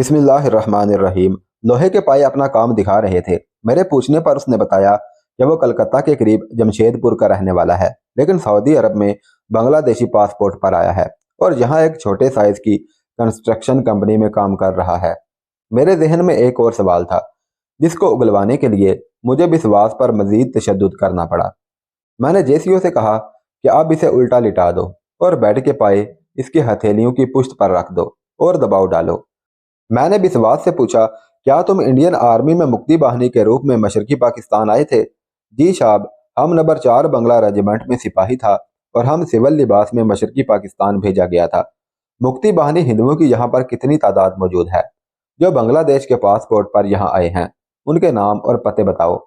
बिस्मिल्लाहिर्रहमानिर्रहीम। लोहे के पाए अपना काम दिखा रहे थे। मेरे पूछने पर उसने बताया कि वो कलकत्ता के करीब जमशेदपुर का रहने वाला है, लेकिन सऊदी अरब में बांग्लादेशी पासपोर्ट पर आया है और यहाँ एक छोटे साइज की कंस्ट्रक्शन कंपनी में काम कर रहा है। मेरे जहन में एक और सवाल था, जिसको उगलवाने के लिए मुझे विश्वास पर मजीद तशद्दुद करना पड़ा। मैंने जेसीओ से कहा कि आप इसे उल्टा लिटा दो और बेड के पाए इसकी हथेलियों की पुश्त पर रख दो और दबाव डालो। मैंने विश्वास से पूछा, क्या तुम इंडियन आर्मी में मुक्ति बाहिनी के रूप में मशरकी पाकिस्तान आए थे? जी साहब, हम नंबर 4 बंगला रेजिमेंट में सिपाही था और हम सिविल लिबास में मशरकी पाकिस्तान भेजा गया था। मुक्ति बाहिनी हिंदुओं की यहाँ पर कितनी तादाद मौजूद है जो बांग्लादेश के पासपोर्ट पर यहाँ आए हैं? उनके नाम और पते बताओ।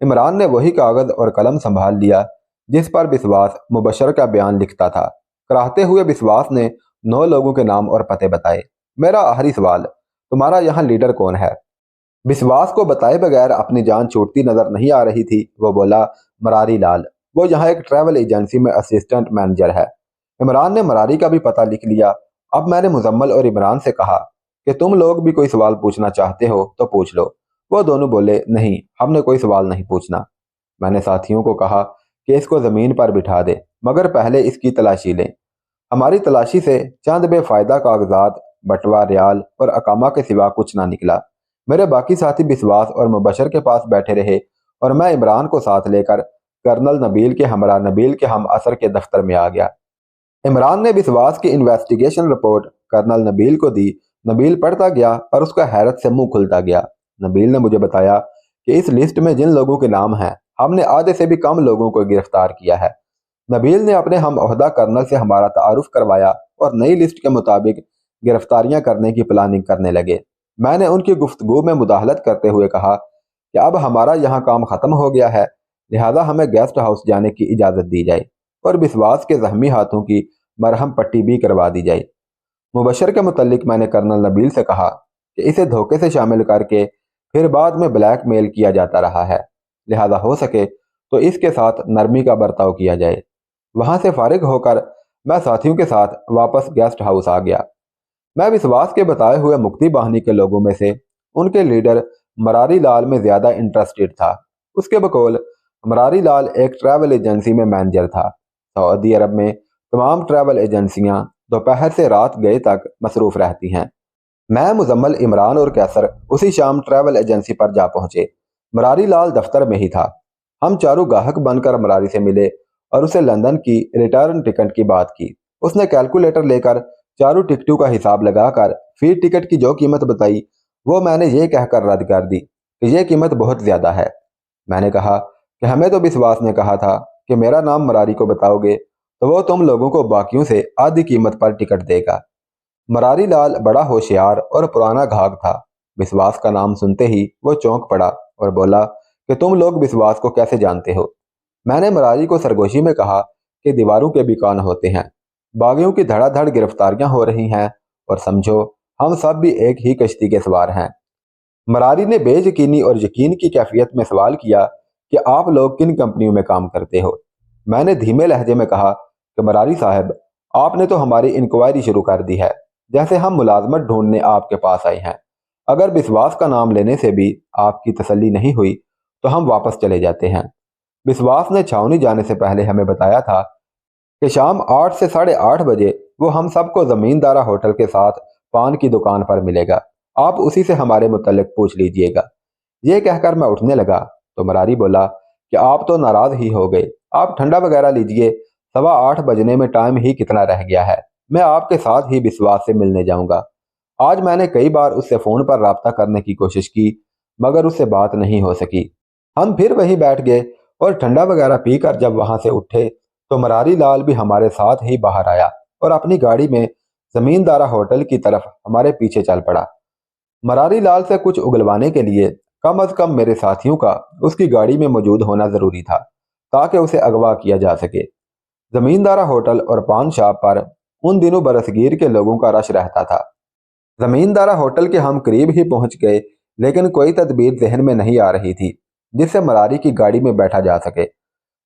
इमरान ने वही कागज और कलम संभाल लिया जिस पर विश्वास मुबशर का बयान लिखता था। कराहते हुए विश्वास ने 9 लोगों के नाम और पते बताए। मेरा आखिरी सवाल, तुम्हारा यहाँ लीडर कौन है? विश्वास को बताए बगैर अपनी जान छूटती नजर नहीं आ रही थी। वो बोला, मरारी लाल। वो यहाँ एक ट्रैवल एजेंसी में असिस्टेंट मैनेजर है। इमरान ने मरारी का भी पता लिख लिया। अब मैंने मुजम्मल और इमरान से कहा कि तुम लोग भी कोई सवाल पूछना चाहते हो तो पूछ लो। वो दोनों बोले, नहीं, हमने कोई सवाल नहीं पूछना। मैंने साथियों को कहा कि इसको जमीन पर बिठा दे, मगर पहले इसकी तलाशी लें। हमारी तलाशी से चंद बेफायदा कागजात, बटवा, रियाल और अकामा के सिवा कुछ ना निकला। मेरे बाकी साथी विश्वास और मुबशर के पास बैठे रहे और मैं इमरान को साथ लेकर कर्नल नबील के हमरा नबील के हम असर के दफ्तर में आ गया। इमरान ने विश्वास की इन्वेस्टिगेशन रिपोर्ट कर्नल नबील को दी। नबील पढ़ता गया और उसका हैरत से मुंह खुलता गया। नबील ने मुझे बताया कि इस लिस्ट में जिन लोगों के नाम हैं, हमने आधे से भी कम लोगों को गिरफ्तार किया है। नबील ने अपने हम ओहदा कर्नल से हमारा तारुफ करवाया और नई लिस्ट के मुताबिक गिरफ्तारियां करने की प्लानिंग करने लगे। मैंने उनकी गुफ्तगू में मुदाखलत करते हुए कहा कि अब हमारा यहाँ काम ख़त्म हो गया है, लिहाजा हमें गेस्ट हाउस जाने की इजाज़त दी जाए और विश्वास के जख्मी हाथों की मरहम पट्टी भी करवा दी जाए। मुबशर के मुतल्लिक मैंने कर्नल नबील से कहा कि इसे धोखे से शामिल करके फिर बाद में ब्लैकमेल किया जाता रहा है, लिहाजा हो सके तो इसके साथ नरमी का बर्ताव किया जाए। वहां से फारिग होकर मैं साथियों के साथ वापस गेस्ट हाउस आ गया। मैं विश्वास के बताए हुए मुक्ति बाहिनी के लोगों में से उनके लीडर मरारी लाल में ज्यादा इंटरेस्टेड था। उसके बकौल मरारी लाल एक ट्रैवल एजेंसी में मैनेजर था। सऊदी अरब में तमाम ट्रैवल एजेंसियां दोपहर से रात गए तक मसरूफ रहती हैं। मैं, मुजम्मल, इमरान और कैसर उसी शाम ट्रैवल एजेंसी पर जा पहुंचे। मरारी लाल दफ्तर में ही था। हम चारों गाहक बनकर मरारी से मिले और उसे लंदन की रिटर्न टिकट की बात की। उसने कैलकुलेटर लेकर चारों टिकटों का हिसाब लगाकर फी टिकट की जो कीमत बताई, वो मैंने ये कहकर रद्द कर दी कि ये कीमत बहुत ज्यादा है। मैंने कहा कि हमें तो विश्वास ने कहा था कि मेरा नाम मरारी को बताओगे तो वो तुम लोगों को बाकियों से आधी कीमत पर टिकट देगा। मरारी लाल बड़ा होशियार और पुराना घाघ था। विश्वास का नाम सुनते ही वो चौंक पड़ा और बोला कि तुम लोग विश्वास को कैसे जानते हो? मैंने मरारी को सरगोशी में कहा कि दीवारों के भी कान होते हैं, बागियों की धड़ाधड़ गिरफ्तारियां हो रही हैं और समझो हम सब भी एक ही कश्ती के सवार हैं। मरारी ने बेयकीनी और यकीन की कैफियत में सवाल किया कि आप लोग किन कंपनियों में काम करते हो? मैंने धीमे लहजे में कहा कि मरारी साहब, आपने तो हमारी इंक्वायरी शुरू कर दी है, जैसे हम मुलाजमत ढूंढने आपके पास आए हैं। अगर विश्वास का नाम लेने से भी आपकी तसल्ली नहीं हुई तो हम वापस चले जाते हैं। विश्वास ने छावनी जाने से पहले हमें बताया था कि शाम 8 से 8:30 बजे वो हम सबको जमींदारा होटल के साथ पान की दुकान पर मिलेगा। आप उसी से हमारे मुतल्लिक पूछ लीजिएगा। ये कहकर मैं उठने लगा तो मरारी बोला कि आप तो नाराज ही हो गए, आप ठंडा वगैरह लीजिए, 8:15 बजने में टाइम ही कितना रह गया है। मैं आपके साथ ही विश्वास से मिलने जाऊंगा। आज मैंने कई बार उससे फोन पर राब्ता करने की कोशिश की, मगर उससे बात नहीं हो सकी। हम फिर वहीं बैठ गए और ठंडा वगैरह पीकर जब वहां से उठे तो मरारी लाल भी हमारे साथ ही बाहर आया और अपनी गाड़ी में जमींदारा होटल की तरफ हमारे पीछे चल पड़ा। मरारी लाल से कुछ उगलवाने के लिए कम अज कम मेरे साथियों का उसकी गाड़ी में मौजूद होना जरूरी था, ताकि उसे अगवा किया जा सके। जमींदारा होटल और पान शॉप पर उन दिनों बरसगीर के लोगों का रश रहता था। जमींदारा होटल के हम करीब ही पहुंच गए, लेकिन कोई तदबीर जहन में नहीं आ रही थी जिससे मरारी की गाड़ी में बैठा जा सके।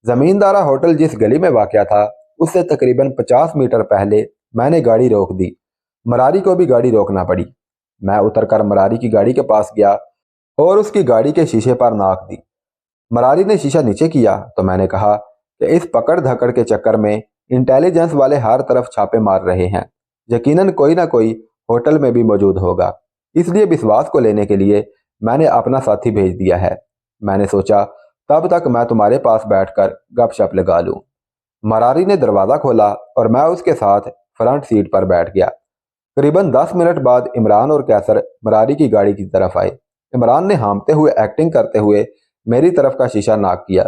जमींदारा होटल जिस गली में वाक़या था, उससे तकरीबन 50 मीटर पहले मैंने गाड़ी रोक दी। मरारी को भी गाड़ी रोकना पड़ी। मैं उतरकर मरारी की गाड़ी के पास गया और उसकी गाड़ी के शीशे पर नाक दी। मरारी ने शीशा नीचे किया तो मैंने कहा कि इस पकड़ धकड़ के चक्कर में इंटेलिजेंस वाले हर तरफ छापे मार रहे हैं, यकीनन कोई ना कोई होटल में भी मौजूद होगा, इसलिए विश्वास को लेने के लिए मैंने अपना साथी भेज दिया है। मैंने सोचा तब तक मैं तुम्हारे पास बैठकर गपशप लगा लूं। मरारी ने दरवाज़ा खोला और मैं उसके साथ फ्रंट सीट पर बैठ गया। करीबन 10 मिनट बाद इमरान और कैसर मरारी की गाड़ी की तरफ आए। इमरान ने हाँफते हुए एक्टिंग करते हुए मेरी तरफ का शीशा नॉक किया।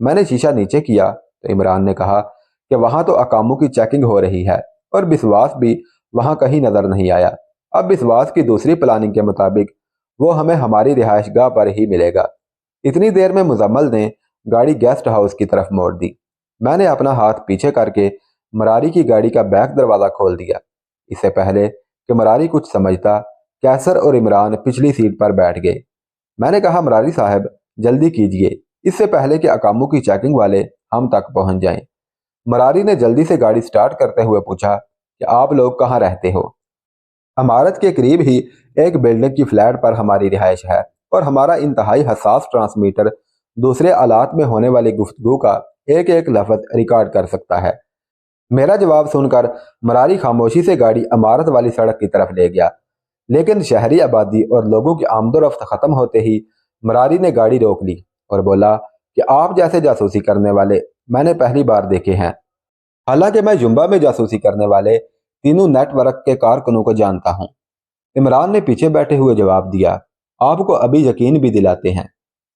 मैंने शीशा नीचे किया तो इमरान ने कहा कि वहाँ तो अकामों की चेकिंग हो रही है और विश्वास भी वहाँ कहीं नजर नहीं आया। अब विश्वास की दूसरी प्लानिंग के मुताबिक वो हमें हमारी रिहाइश गाह पर ही मिलेगा। इतनी देर में मुजम्मल ने गाड़ी गेस्ट हाउस की तरफ मोड़ दी। मैंने अपना हाथ पीछे करके मरारी की गाड़ी का बैक दरवाज़ा खोल दिया। इससे पहले कि मरारी कुछ समझता, कैसर और इमरान पिछली सीट पर बैठ गए। मैंने कहा, मरारी साहब जल्दी कीजिए, इससे पहले कि अकामों की चेकिंग वाले हम तक पहुंच जाएं। मरारी ने जल्दी से गाड़ी स्टार्ट करते हुए पूछा कि आप लोग कहाँ रहते हो? इमारत के करीब ही एक बिल्डिंग की फ्लैट पर हमारी रिहाइश है और हमारा इंतहाई हसास ट्रांसमीटर दूसरे आलात में होने वाली गुफ्तगू का एक एक लफ्ज रिकॉर्ड कर सकता है। मेरा जवाब सुनकर मरारी खामोशी से गाड़ी इमारत वाली सड़क की तरफ ले गया, लेकिन शहरी आबादी और लोगों की आमदोरफ्त खत्म होते ही मरारी ने गाड़ी रोक ली और बोला कि आप जैसे जासूसी करने वाले मैंने पहली बार देखे हैं। हालांकि मैं जुम्बा में जासूसी करने वाले तीनों नेटवर्क के कारकुनों को जानता हूं। इमरान ने पीछे बैठे हुए जवाब दिया, आपको अभी यकीन भी दिलाते हैं।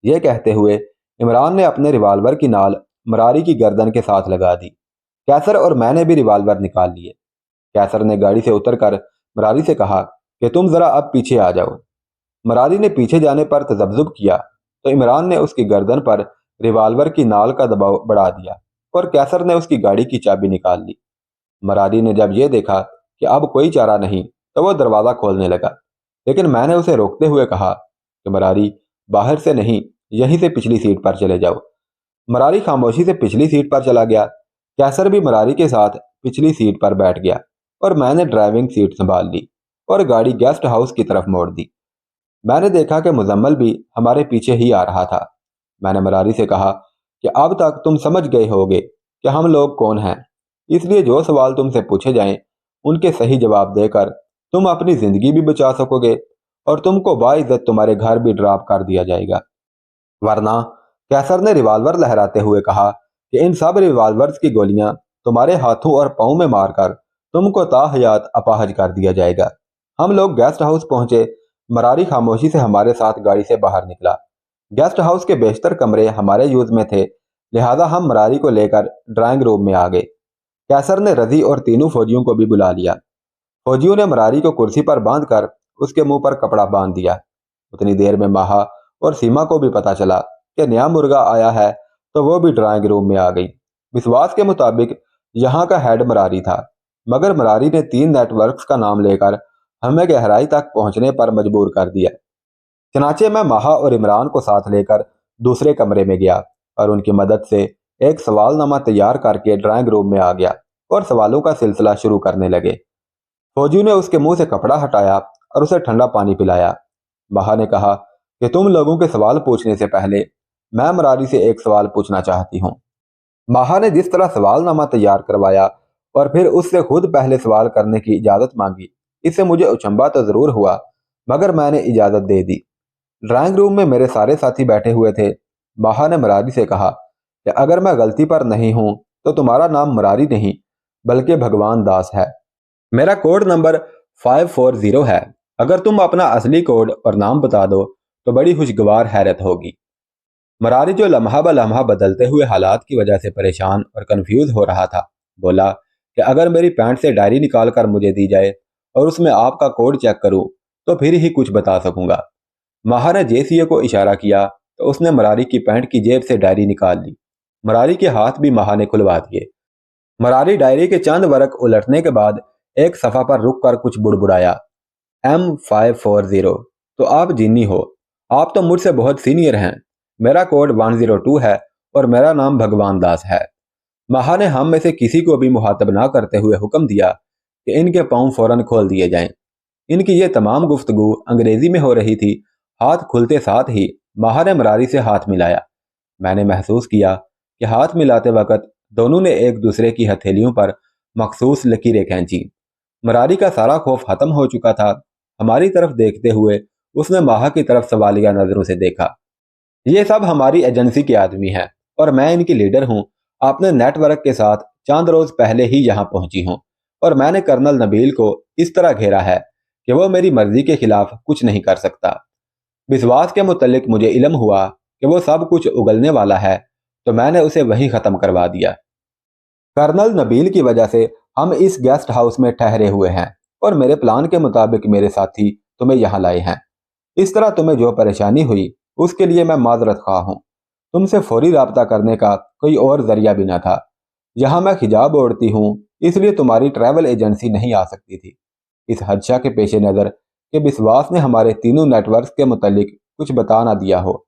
यह कहते हुए इमरान ने अपने रिवाल्वर की नाल मरारी की गर्दन के साथ लगा दी। कैसर और मैंने भी रिवाल्वर निकाल लिए। कैसर ने गाड़ी से उतरकर मरारी से कहा कि तुम जरा अब पीछे आ जाओ। मरारी ने पीछे जाने पर तजब्जुब किया तो इमरान ने उसकी गर्दन पर रिवाल्वर की नाल का दबाव बढ़ा दिया और कैसर ने उसकी गाड़ी की चाबी निकाल ली। मरारी ने जब यह देखा कि अब कोई चारा नहीं तो वो दरवाज़ा खोलने लगा, लेकिन मैंने उसे रोकते हुए कहा कि मरारी बाहर से नहीं, यहीं से पिछली सीट पर चले जाओ। मरारी खामोशी से पिछली सीट पर चला गया। कैसर भी मरारी के साथ पिछली सीट पर बैठ गया और मैंने ड्राइविंग सीट संभाल ली और गाड़ी गेस्ट हाउस की तरफ मोड़ दी। मैंने देखा कि मुजम्मल भी हमारे पीछे ही आ रहा था। मैंने मरारी से कहा कि अब तक तुम समझ गए होगे कि हम लोग कौन हैं, इसलिए जो सवाल तुमसे पूछे जाएं उनके सही जवाब देकर तुम अपनी जिंदगी भी बचा सकोगे और तुमको बाइज्जत तुम्हारे घर भी ड्रॉप कर दिया जाएगा। वरना, कैसर ने रिवाल्वर लहराते हुए कहा कि इन सब रिवाल्वर्स की गोलियां तुम्हारे हाथों और पांव में मारकर तुमको ताहयात अपाहज कर दिया जाएगा। हम लोग गेस्ट हाउस पहुंचे। मरारी खामोशी से हमारे साथ गाड़ी से बाहर निकला। गेस्ट हाउस के बेशतर कमरे हमारे यूज में थे, लिहाजा हम मरारी को लेकर ड्राइंग रूम में आ गए। कैसर ने रजी और तीनों फौजियों को भी बुला लिया। फौजियों ने मरारी को कुर्सी पर बांधकर उसके मुंह पर कपड़ा बांध दिया। उतनी देर में माहा और सीमा को भी पता चला कि नया मुर्गा आया है, तो वो भी ड्राइंग रूम में आ गई। विश्वास के मुताबिक यहाँ का हेड मरारी था, मगर मरारी ने 3 नेटवर्क्स का नाम लेकर हमें गहराई तक पहुंचने पर मजबूर कर दिया। चनाचे मैं माहा और इमरान को साथ लेकर दूसरे कमरे में गया और उनकी मदद से एक सवालनामा तैयार करके ड्राइंग रूम में आ गया और सवालों का सिलसिला शुरू करने लगे। फौजी ने उसके मुंह से कपड़ा हटाया और उसे ठंडा पानी पिलाया। माहा ने कहा कि तुम लोगों के सवाल पूछने से पहले मैं मरारी से एक सवाल पूछना चाहती हूँ। माहा ने जिस तरह सवालनामा तैयार करवाया और फिर उससे खुद पहले सवाल करने की इजाजत मांगी, इससे मुझे अचंभा तो जरूर हुआ, मगर मैंने इजाजत दे दी। ड्राइंग रूम में मेरे सारे साथी बैठे हुए थे। माहा ने मरारी से कहा कि अगर मैं गलती पर नहीं हूं तो तुम्हारा नाम मरारी नहीं बल्कि भगवान दास है। मेरा कोड नंबर 540 है। अगर तुम अपना असली कोड और नाम बता दो तो बड़ी खुशगवार हैरत होगी। मरारी, जो लम्हा ब लम्हा बदलते हुए हालात की वजह से परेशान और कंफ्यूज हो रहा था, बोला कि अगर मेरी पैंट से डायरी निकाल कर मुझे दी जाए और उसमें आपका कोड चेक करूं तो फिर ही कुछ बता सकूंगा। माहा ने जैसे को इशारा किया तो उसने मरारी की पैंट की जेब से डायरी निकाल ली। मरारी के हाथ भी माहा ने खुलवा दिए। मरारी डायरी के चंद वर्क उलटने के बाद एक सफ़ा पर रुक कर कुछ बुड़बुड़ाया। M540, तो आप जिन्नी हो, आप तो मुझसे बहुत सीनियर हैं। मेरा कोड 102 है और मेरा नाम भगवान दास है। माहा ने हम में से किसी को भी मुहातब ना करते हुए हुक्म दिया कि इनके पाँव फौरन खोल दिए जाएं। इनकी ये तमाम गुफ्तगू अंग्रेजी में हो रही थी। हाथ खुलते साथ ही माहा ने मरारी से हाथ मिलाया। मैंने महसूस किया कि हाथ मिलाते वक्त दोनों ने एक दूसरे की हथेलियों पर मखसूस लकीरें खींची। मरारी का सारा खौफ खत्म हो चुका था। हमारी तरफ देखते हुए उसने माहा की तरफ सवालिया नजरों से देखा। ये सब हमारी एजेंसी के आदमी हैं और मैं इनकी लीडर हूँ। आपने नेटवर्क के साथ चंद रोज पहले ही यहाँ पहुंची हूँ और मैंने कर्नल नबील को इस तरह घेरा है कि वो मेरी मर्जी के खिलाफ कुछ नहीं कर सकता। विश्वास के मुतल्लिक मुझे इल्म हुआ कि वो सब कुछ उगलने वाला है, तो मैंने उसे वहीं खत्म करवा दिया। कर्नल नबील की वजह से हम इस गेस्ट हाउस में ठहरे हुए हैं और मेरे प्लान के मुताबिक मेरे साथी तुम्हें यहाँ लाए हैं। इस तरह तुम्हें जो परेशानी हुई उसके लिए मैं माजरत खवाह हूँ। तुमसे फौरी राब्ता करने का कोई और जरिया भी न था। यहाँ मैं हिजाब ओढ़ती हूँ, इसलिए तुम्हारी ट्रैवल एजेंसी नहीं आ सकती थी। इस हदशा के पेश नज़र कि विश्वास ने हमारे तीनों नेटवर्क के मुतालिक कुछ बता ना दिया हो।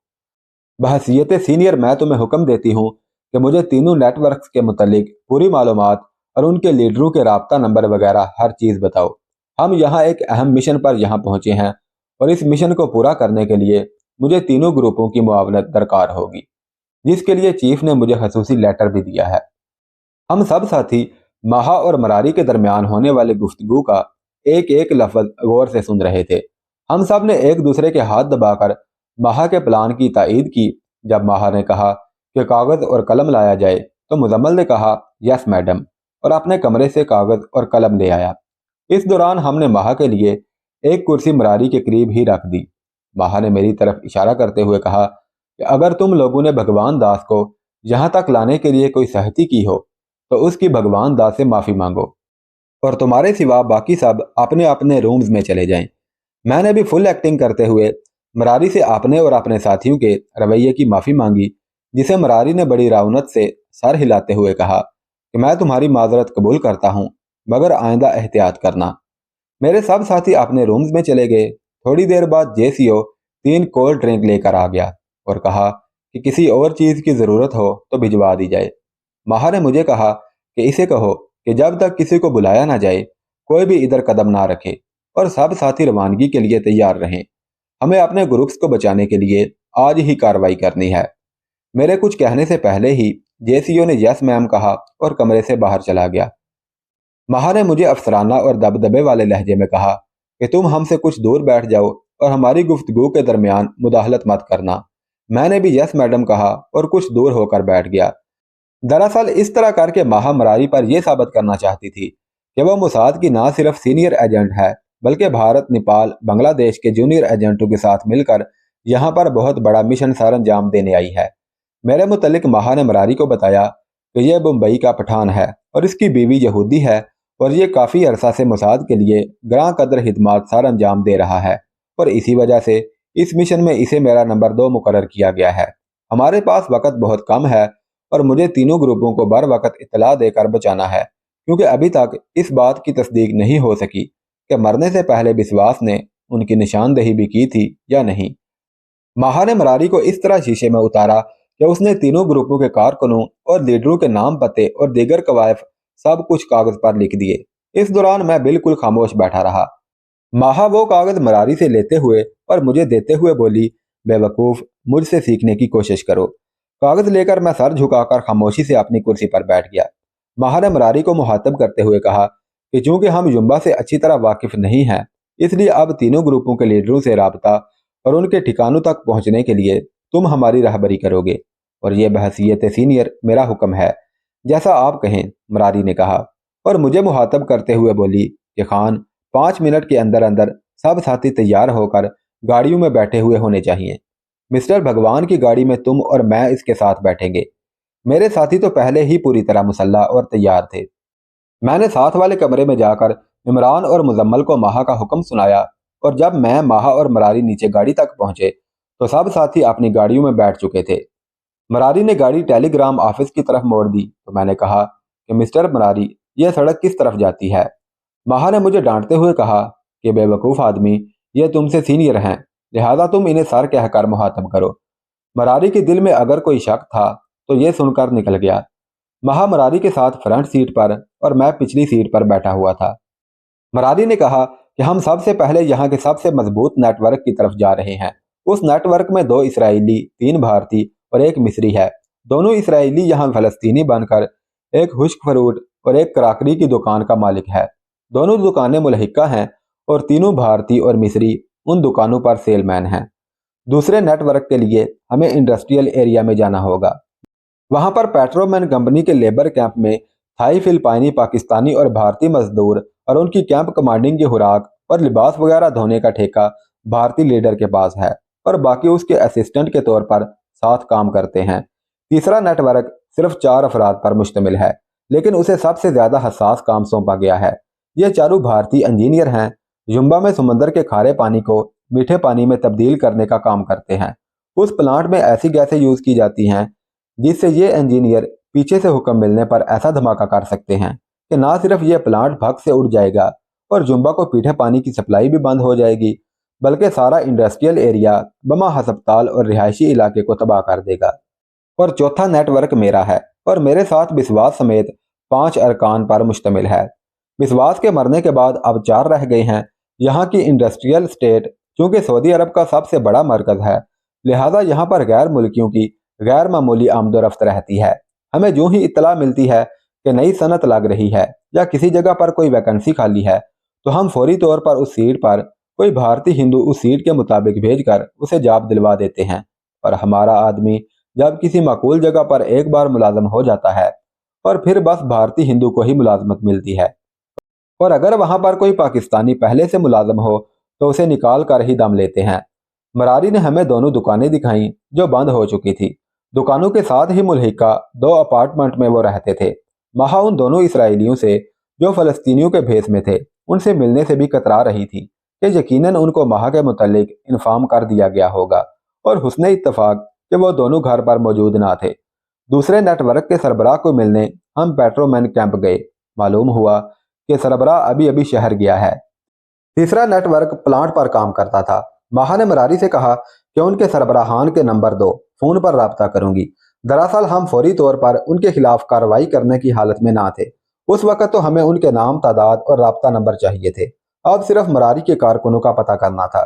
बहसीयत सीनियर मैं तुम्हें हुक्म देती हूँ कि मुझे तीनों नेटवर्क्स के मुतालिक पूरी मालूमात और उनके लीडरों के राब्ता नंबर वगैरह हर चीज़ बताओ। हम यहाँ एक अहम मिशन पर यहाँ पहुँचे हैं और इस मिशन को पूरा करने के लिए मुझे तीनों ग्रुपों की मुआवनत दरकार होगी, जिसके लिए चीफ ने मुझे खसूसी लेटर भी दिया है। हम सब साथी माहा और मरारी के दरमियान होने वाले गुफ्तगू का एक एक लफ्ज गौर से सुन रहे थे। हम सब ने एक दूसरे के हाथ दबाकर माहा के प्लान की तायीद की। जब माहा ने कहा कि कागज और कलम लाया जाए तो मुजम्मल ने कहा यस मैडम, और अपने कमरे से कागज और कलम ले आया। इस दौरान हमने माहा के लिए एक कुर्सी मरारी के करीब ही रख दी। माहा ने मेरी तरफ इशारा करते हुए कहा कि अगर तुम लोगों ने भगवान दास को यहाँ तक लाने के लिए कोई सहती की हो तो उसकी भगवान दास से माफ़ी मांगो और तुम्हारे सिवा बाकी सब अपने अपने रूम्स में चले जाएं। मैंने भी फुल एक्टिंग करते हुए मरारी से अपने और अपने साथियों के रवैये की माफ़ी मांगी, जिसे मरारी ने बड़ी रावनत से सर हिलाते हुए कहा कि मैं तुम्हारी माजरत कबूल करता हूँ, मगर आइंदा एहतियात करना। मेरे सब साथी अपने रूम्स में चले गए। थोड़ी देर बाद जेसीओ 3 कोल्ड ड्रिंक लेकर आ गया और कहा कि किसी और चीज़ की ज़रूरत हो तो भिजवा दी जाए। माहा ने मुझे कहा कि इसे कहो कि जब तक किसी को बुलाया ना जाए कोई भी इधर कदम ना रखे और सब साथी रवानगी के लिए तैयार रहें। हमें अपने ग्रुप्स को बचाने के लिए आज ही कार्रवाई करनी है। मेरे कुछ कहने से पहले ही जेसीओ ने यस मैम कहा और कमरे से बाहर चला गया। माहा ने मुझे अफसराना और दबदबे वाले लहजे में कहा कि तुम हमसे कुछ दूर बैठ जाओ और हमारी गुफ्तगू के दरमियान मुदाखलत मत करना। मैंने भी यस मैडम कहा और कुछ दूर होकर बैठ गया। दरअसल इस तरह करके माहा मरारी पर यह साबित करना चाहती थी कि वह मोसाद की ना सिर्फ सीनियर एजेंट है, बल्कि भारत, नेपाल, बांग्लादेश के जूनियर एजेंटों के साथ मिलकर यहाँ पर बहुत बड़ा मिशन सर अंजाम देने आई है। मेरे मुतल्लिक माहा ने मरारी को बताया कि यह मुंबई का पठान है और इसकी बीवी यहूदी है और ये काफ़ी अरसा से मोसाद के लिए ग्रां कदर हिदमात सर अंजाम दे रहा है और इसी वजह से इस मिशन में इसे मेरा नंबर 2 मुकर्रर किया गया है। हमारे पास वक्त बहुत कम है और मुझे तीनों ग्रुपों को बर वक्त इत्तला देकर बचाना है, क्योंकि अभी तक इस बात की तस्दीक नहीं हो सकी कि मरने से पहले विश्वास ने उनकी निशानदेही भी की थी या नहीं। माहा ने मरारी को इस तरह शीशे में उतारा कि उसने तीनों ग्रुपों के कारकुनों और लीडरों के नाम, पते और दीगर कवायफ सब कुछ कागज पर लिख दिए। इस दौरान मैं बिल्कुल खामोश बैठा रहा। माहा वो कागज मरारी से लेते हुए और मुझे देते हुए बोली, बेवकूफ़, मुझसे सीखने की कोशिश करो। कागज लेकर मैं सर झुकाकर खामोशी से अपनी कुर्सी पर बैठ गया। माहा ने मरारी को मुहातब करते हुए कहा कि चूंकि हम युम्बा से अच्छी तरह वाकिफ नहीं हैं, इसलिए अब तीनों ग्रुपों के लीडरों से राबता और उनके ठिकानों तक पहुंचने के लिए तुम हमारी रहबरी करोगे और ये बहसीयत सीनियर मेरा हुक्म है। जैसा आप कहें, मरारी ने कहा और मुझे मुहातब करते हुए बोली कि खान, 5 मिनट के अंदर अंदर सब साथी तैयार होकर गाड़ियों में बैठे हुए होने चाहिए। मिस्टर भगवान की गाड़ी में तुम और मैं इसके साथ बैठेंगे। मेरे साथी तो पहले ही पूरी तरह मुसल्ला और तैयार थे। मैंने साथ वाले कमरे में जाकर इमरान और मुजम्मल को माहा का हुक्म सुनाया और जब मैं, माहा और मरारी नीचे गाड़ी तक पहुंचे तो सब साथी अपनी गाड़ियों में बैठ चुके थे। मरारी ने गाड़ी टेलीग्राम ऑफिस की तरफ मोड़ दी तो मैंने कहा कि मिस्टर मरारी, यह सड़क किस तरफ जाती है? माहा ने मुझे डांटते हुए कहा कि बेवकूफ़ आदमी, यह तुमसे सीनियर हैं, लिहाजा तुम इन्हें सर कहकर मुहातब करो। मरारी के दिल में अगर कोई शक था तो यह सुनकर निकल गया। माहा मरारी के साथ फ्रंट सीट पर और मैं पिछली सीट पर बैठा हुआ था। मरारी ने कहा कि हम सबसे पहले यहाँ के सबसे मजबूत नेटवर्क की तरफ जा रहे हैं। उस नेटवर्क में 2 इसराइली, 3 भारतीय और 1 मिस्री है। दोनों इसराइली यहाँ फलस्तीनी बनकर एक खुश्क फ्रूट और एक कराकरी की दुकान का मालिक है। दोनों दुकानें मुल्हिका हैं और तीनों भारतीय और मिस्री उन दुकानों पर सेलमैन हैं। दूसरे नेटवर्क के लिए हमें इंडस्ट्रियल एरिया में जाना होगा। वहां पर पेट्रोमैन कंपनी के लेबर कैंप में थाई, फिलिपाइनी, पाकिस्तानी और भारतीय मजदूर और उनकी कैंप कमांडिंग की खुराक और लिबास वगैरह धोने का ठेका भारतीय लीडर के पास है और बाकी उसके असिस्टेंट के तौर पर साथ काम करते हैं। तीसरा नेटवर्क सिर्फ 4 अफराद पर मुश्तमिल है, लेकिन उसे सबसे ज्यादा हसास काम सौंपा गया है। ये चारों भारतीय इंजीनियर हैं। जुम्बा में समंदर के खारे पानी को मीठे पानी में तब्दील करने का काम करते हैं। उस प्लांट में ऐसी गैसें यूज की जाती हैं जिससे ये इंजीनियर पीछे से हुक्म मिलने पर ऐसा धमाका कर सकते हैं कि ना सिर्फ ये प्लांट भग से उड़ जाएगा और जुम्बा को मीठे पानी की सप्लाई भी बंद हो जाएगी, बल्कि सारा इंडस्ट्रियल एरिया, बमा हस्पताल और रिहायशी इलाके को तबाह कर देगा। और चौथा नेटवर्क मेरा है और मेरे साथ विश्वास समेत 5 अरकान पर मुश्तमिल है। विश्वास के मरने के बाद अब 4 रह गए हैं। यहाँ की इंडस्ट्रियल स्टेट चूंकि सऊदी अरब का सबसे बड़ा मरकज है, लिहाजा यहाँ पर गैर मुल्कियों की गैर मामूली आमदोरफ्त रहती है। हमें जो ही इत्तला मिलती है कि नई सनत लग रही है या किसी जगह पर कोई वैकेंसी खाली है, तो हम फौरी तौर पर उस सीट पर कोई भारतीय हिंदू उस सीट के मुताबिक भेजकर उसे जॉब दिलवा देते हैं। और हमारा आदमी जब किसी माकूल जगह पर एक बार मुलाजम हो जाता है और फिर बस भारतीय हिंदू को ही मुलाजमत मिलती है, और अगर वहां पर कोई पाकिस्तानी पहले से मुलाजम हो तो उसे निकाल कर ही दम लेते हैं। मरारी ने हमें दोनों दुकानें दिखाई जो बंद हो चुकी थी। दुकानों के साथ ही मुल्हिका 2 अपार्टमेंट में वो रहते थे। महा उन दोनों इसराइलियों से जो फलस्तीनियों के भेस में थे उनसे मिलने से भी कतरा रही थी कि यकीनन उनको महा के मुतालिक इन्फॉर्म कर दिया गया होगा, और हुस्ने इत्तफाक कि वो दोनों घर पर मौजूद ना थे। दूसरे नेटवर्क के सरबराह को मिलने हम पेट्रोमैन कैंप गए। मालूम हुआ कि सरबराह अभी अभी शहर गया है। तीसरा नेटवर्क प्लांट पर काम करता था। माहा ने मरारी से कहा कि उनके सरबराहान के नंबर दो, फोन पर राब्ता करूंगी। दरअसल हम फौरी तौर पर उनके खिलाफ कार्रवाई करने की हालत में ना थे। उस वक्त तो हमें उनके नाम, तादाद और राब्ता नंबर चाहिए थे। अब सिर्फ मरारी के कारकुनों का पता करना था।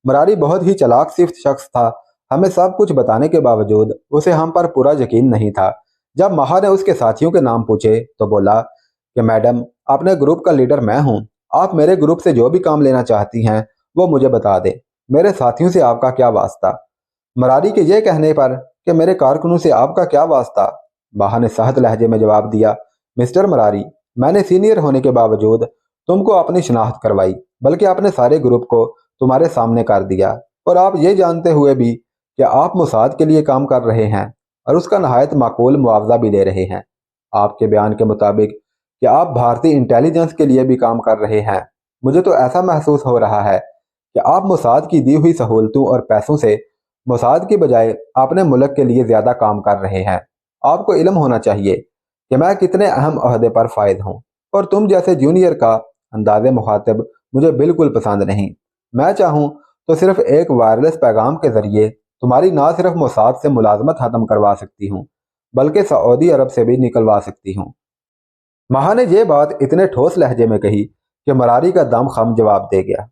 मरारी बहुत ही चालाक सिफ्त शख्स था। हमें सब कुछ बताने के बावजूद उसे हम पर पूरा यकीन नहीं था। जब माहा ने उसके साथियों के नाम पूछे तो बोला कि मैडम, अपने ग्रुप का लीडर मैं हूं। आप मेरे ग्रुप से जो भी काम लेना चाहती हैं वो मुझे बता दें। मेरे साथियों से आपका क्या वास्ता? मरारी के ये कहने पर कि मेरे कारकुनों से आपका क्या वास्ता, माहा ने सहज लहजे में जवाब दिया, मिस्टर मरारी, मैंने सीनियर होने के बावजूद तुमको अपनी शनाख्त करवाई, बल्कि अपने सारे ग्रुप को तुम्हारे सामने कर दिया, और आप ये जानते हुए भी कि आप मोसाद के लिए काम कर रहे हैं और उसका नहायत माकूल मुआवजा भी दे रहे हैं। आपके बयान के मुताबिक कि आप भारतीय इंटेलिजेंस के लिए भी काम कर रहे हैं। मुझे तो ऐसा महसूस हो रहा है कि आप मोसाद की दी हुई सहूलतों और पैसों से मोसाद की बजाय अपने मुल्क के लिए ज्यादा काम कर रहे हैं। आपको इल्म होना चाहिए कि मैं कितने अहम ओहदे पर फायद हूँ, और तुम जैसे जूनियर का अंदाज़े मुखातिब मुझे बिल्कुल पसंद नहीं। मैं चाहूँ तो सिर्फ एक वायरलेस पैगाम के जरिए तुम्हारी ना सिर्फ मोसाद से मुलाजमत खत्म करवा सकती हूँ, बल्कि सऊदी अरब से भी निकलवा सकती हूँ। माहा ने यह बात इतने ठोस लहजे में कही कि मरारी का दम खम जवाब दे गया।